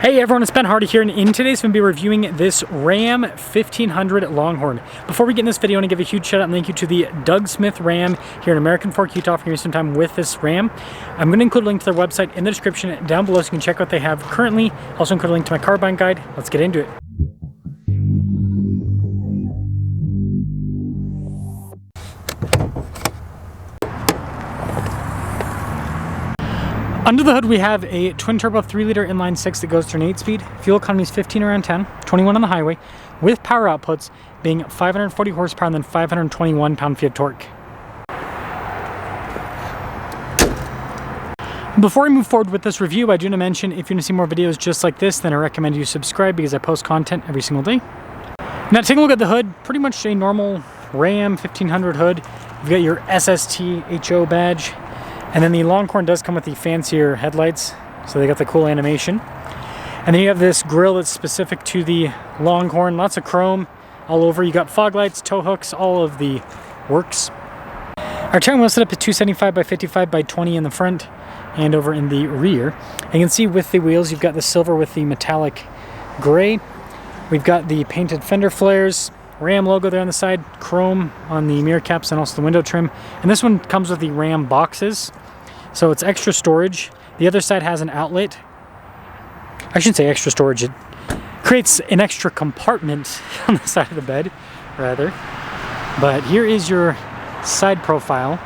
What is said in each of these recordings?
Hey everyone, it's Ben Hardy here, and in today's video, we'll be reviewing this Ram 1500 Longhorn. Before we get in this video, I want to give a huge shout out and thank you to the Doug Smith Ram here in American Fork, Utah for giving me some time with this Ram. I'm going to include a link to their website in the description down below so you can check out what they have currently. Also include a link to my carbine guide. Let's get into it. Under the hood, we have a twin-turbo 3-liter inline-6 that goes through an 8-speed. Fuel economy is 15 around 10, 21 on the highway, with power outputs being 540 horsepower and then 521 pound-feet of torque. Before we move forward with this review, I do want to mention if you want to see more videos just like this, then I recommend you subscribe because I post content every single day. Now, taking a look at the hood, pretty much a normal Ram 1500 hood. You've got your SST HO badge. And then the Longhorn does come with the fancier headlights, so they got the cool animation. And then you have this grille that's specific to the Longhorn, lots of chrome all over. You got fog lights, tow hooks, all of the works. Our steering wheel is set up at 275 by 55 by 20 in the front and over in the rear. And you can see with the wheels, you've got the silver with the metallic gray. We've got the painted fender flares, Ram logo there on the side, chrome on the mirror caps and also the window trim. And this one comes with the Ram boxes, so it's extra storage. The other side has an outlet. I shouldn't say extra storage, it creates an extra compartment on the side of the bed, rather. But here is your side profile.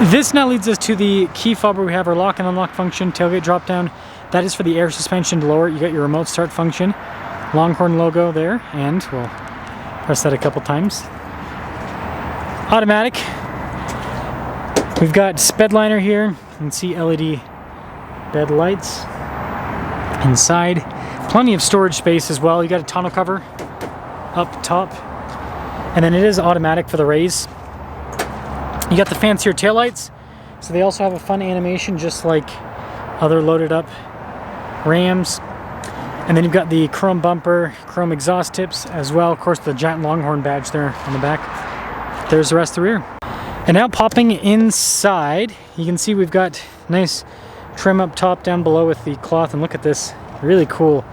This now leads us to the key fob where we have our lock and unlock function, tailgate drop down. That is for the air suspension to lower it. You got your remote start function, Longhorn logo there, and we'll press that a couple times. Automatic. We've got Spedliner here. You can see LED bed lights inside. Plenty of storage space as well. You got a tonneau cover up top. And then it is automatic for the raise. You got the fancier taillights. So they also have a fun animation just like other loaded up Rams. And then you've got the chrome bumper, chrome exhaust tips as well. Of course, the giant Longhorn badge there on the back. There's the rest of the rear. And now popping inside, you can see we've got nice trim up top, down below with the cloth. And look at this, really cool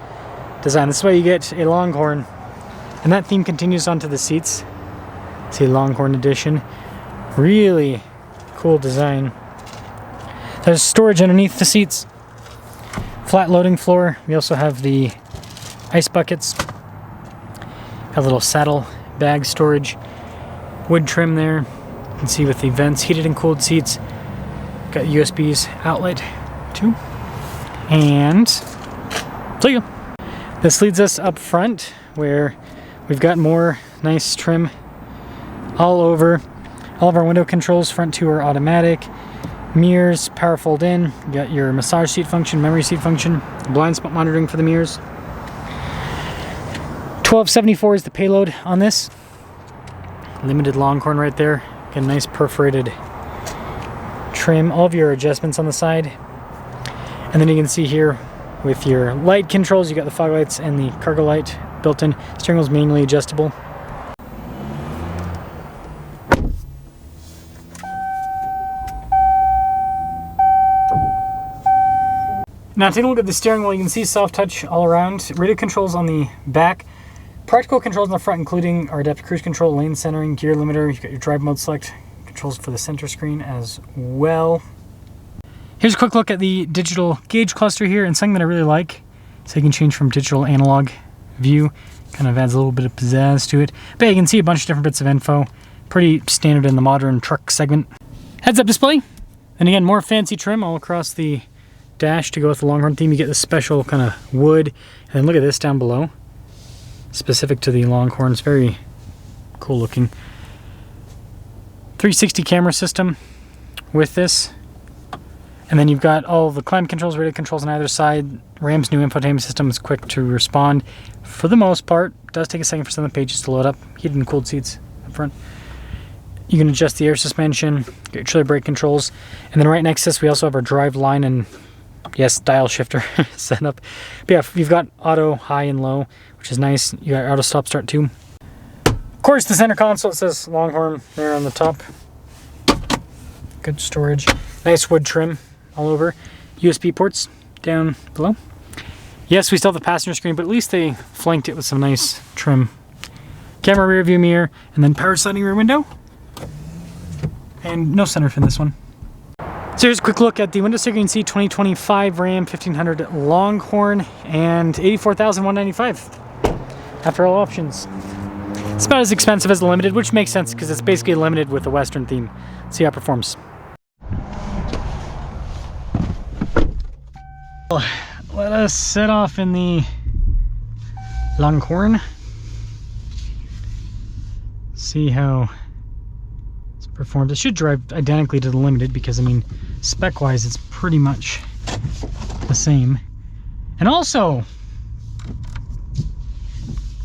design. This is why you get a Longhorn. And that theme continues onto the seats. See, Longhorn edition. Really cool design. There's storage underneath the seats. Flat loading floor. We also have the ice buckets. A little saddle bag storage. Wood trim there. You can see with the vents, heated and cooled seats. Got USB's outlet too. And there you go. This leads us up front where we've got more nice trim all over. All of our window controls, front two are automatic. Mirrors, power fold in. You got your massage seat function, memory seat function, blind spot monitoring for the mirrors. 1274 is the payload on this. Limited Longhorn right there. Got a nice perforated trim. All of your adjustments on the side. And then you can see here with your light controls, you got the fog lights and the cargo light built in. Steering wheel is manually adjustable. Now taking a look at the steering wheel, you can see soft touch all around. Radio controls on the back. Practical controls on the front, including our adaptive cruise control, lane centering, gear limiter. You've got your drive mode select, controls for the center screen as well. Here's a quick look at the digital gauge cluster here, and something that I really like. So you can change from digital analog view. Kind of adds a little bit of pizzazz to it. But yeah, you can see a bunch of different bits of info. Pretty standard in the modern truck segment. Heads-up display. And again, more fancy trim all across the dash to go with the Longhorn theme. You get this special kind of wood, and then look at this down below, specific to the Longhorn. It's very cool looking. 360 camera system with this, and then you've got all the climate controls, radio controls on either side. Ram's new infotainment system is quick to respond for the most part. It does take a second for some of the pages to load up. Heated and cooled seats up front. You can adjust the air suspension, get your trailer brake controls, and then right next to this we also have our drive line and yes, dial shifter set up. But yeah, you've got auto, high and low, which is nice. You got auto stop start too. Of course, the center console, it says Longhorn there on the top. Good storage. Nice wood trim all over. USB ports down below. Yes, we still have the passenger screen, but at least they flanked it with some nice trim. Camera rear view mirror, and then power sliding rear window. And no sunroof in this one. So here's a quick look at the window sticker. You can see 2025 Ram 1500 Longhorn and $84,195 after all options. It's about as expensive as the Limited, which makes sense because it's basically Limited with a Western theme. Let's see how it performs. Let us set off in the Longhorn. See how it's performed. It should drive identically to the Limited because, I mean, spec-wise, it's pretty much the same. And also,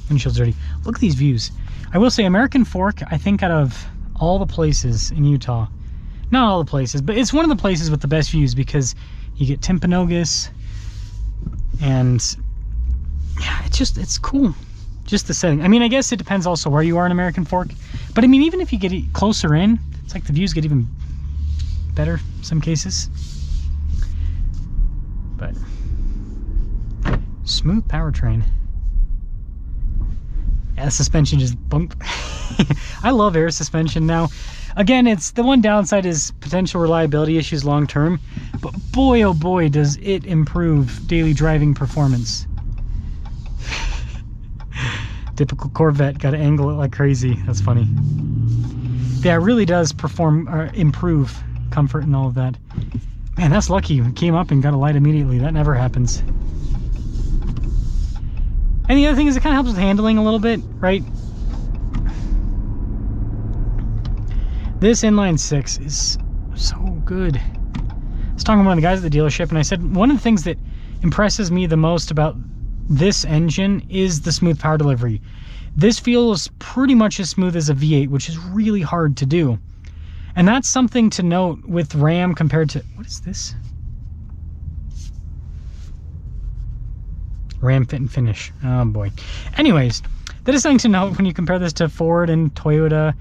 windshield's dirty. Look at these views. I will say American Fork, I think out of all the places in Utah, not all the places, but it's one of the places with the best views because you get Timpanogos, and yeah, it's cool. Just the setting. I mean, I guess it depends also where you are in American Fork. But I mean, even if you get closer in, it's like the views get even better in some cases. But smooth powertrain. Yeah, the suspension just bump. I love air suspension now. Again, it's the one downside is potential reliability issues long term. But boy, oh boy, does it improve daily driving performance. Typical Corvette, got to angle it like crazy. That's funny. Yeah, it really does perform or improve comfort and all of that. Man, that's lucky. It came up and got a light immediately. That never happens. And the other thing is it kind of helps with handling a little bit, right? This inline six is so good. I was talking to one of the guys at the dealership and I said one of the things that impresses me the most about this engine is the smooth power delivery. This feels pretty much as smooth as a V8, which is really hard to do. And that's something to note with Ram compared to, what is this? Ram Fit and Finish. Oh boy. Anyways, that is something to note when you compare this to Ford and Toyota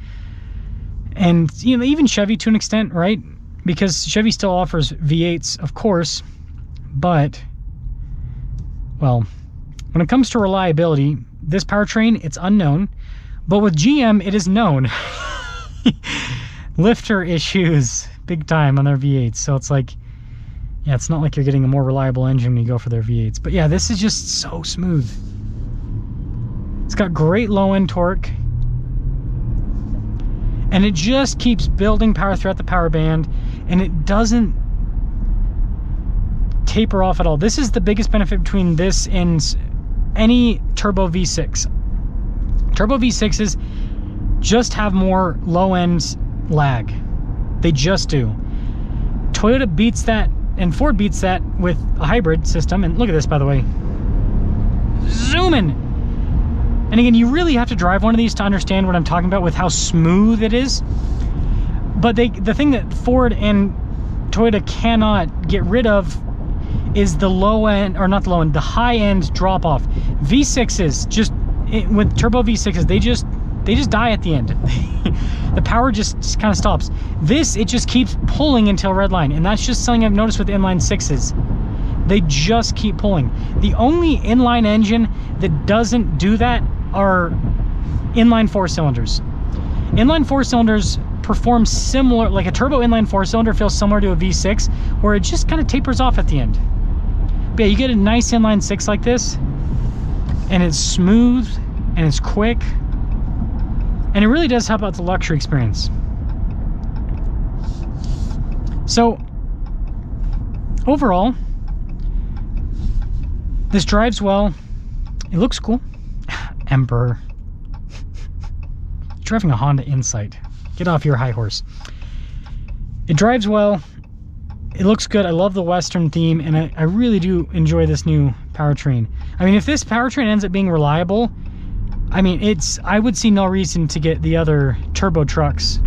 and, you know, even Chevy to an extent, right? Because Chevy still offers V8s, of course, but, well, when it comes to reliability, this powertrain, it's unknown, but with GM, it is known. Lifter issues, big time on their V8s, so it's like, yeah, it's not like you're getting a more reliable engine when you go for their V8s. But yeah, this is just so smooth. It's got great low-end torque, and it just keeps building power throughout the power band, and it doesn't taper off at all. This is the biggest benefit between this and any turbo V6. Turbo V6s just have more low-end lag. They just do. Toyota beats that, and Ford beats that with a hybrid system. And look at this, by the way. Zooming! And again, you really have to drive one of these to understand what I'm talking about with how smooth it is. But the thing that Ford and Toyota cannot get rid of is the low end, or not the low end, the high end drop off. V6s just with turbo V6s, they just die at the end. The power just kind of stops. This, it just keeps pulling until red line, and that's just something I've noticed with inline sixes. They just keep pulling. The only inline engine that doesn't do that are inline four cylinders. Inline four cylinders perform similar, like a turbo inline four cylinder feels similar to a V6, where it just kind of tapers off at the end. But yeah, you get a nice inline six like this, and it's smooth, and it's quick, and it really does help out the luxury experience. So, overall, this drives well. It looks cool. Emperor. You're driving a Honda Insight. Get off your high horse. It drives well. It looks good. I love the Western theme, and I really do enjoy this new powertrain. I mean, if this powertrain ends up being reliable, I mean, I would see no reason to get the other turbo trucks,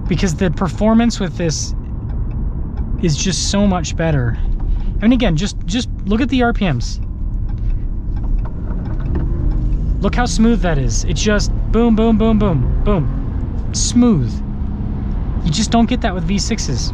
because the performance with this is just so much better. I mean, again, just look at the RPMs. Look how smooth that is. It's just boom, boom, boom, boom, boom. Smooth. You just don't get that with V6s.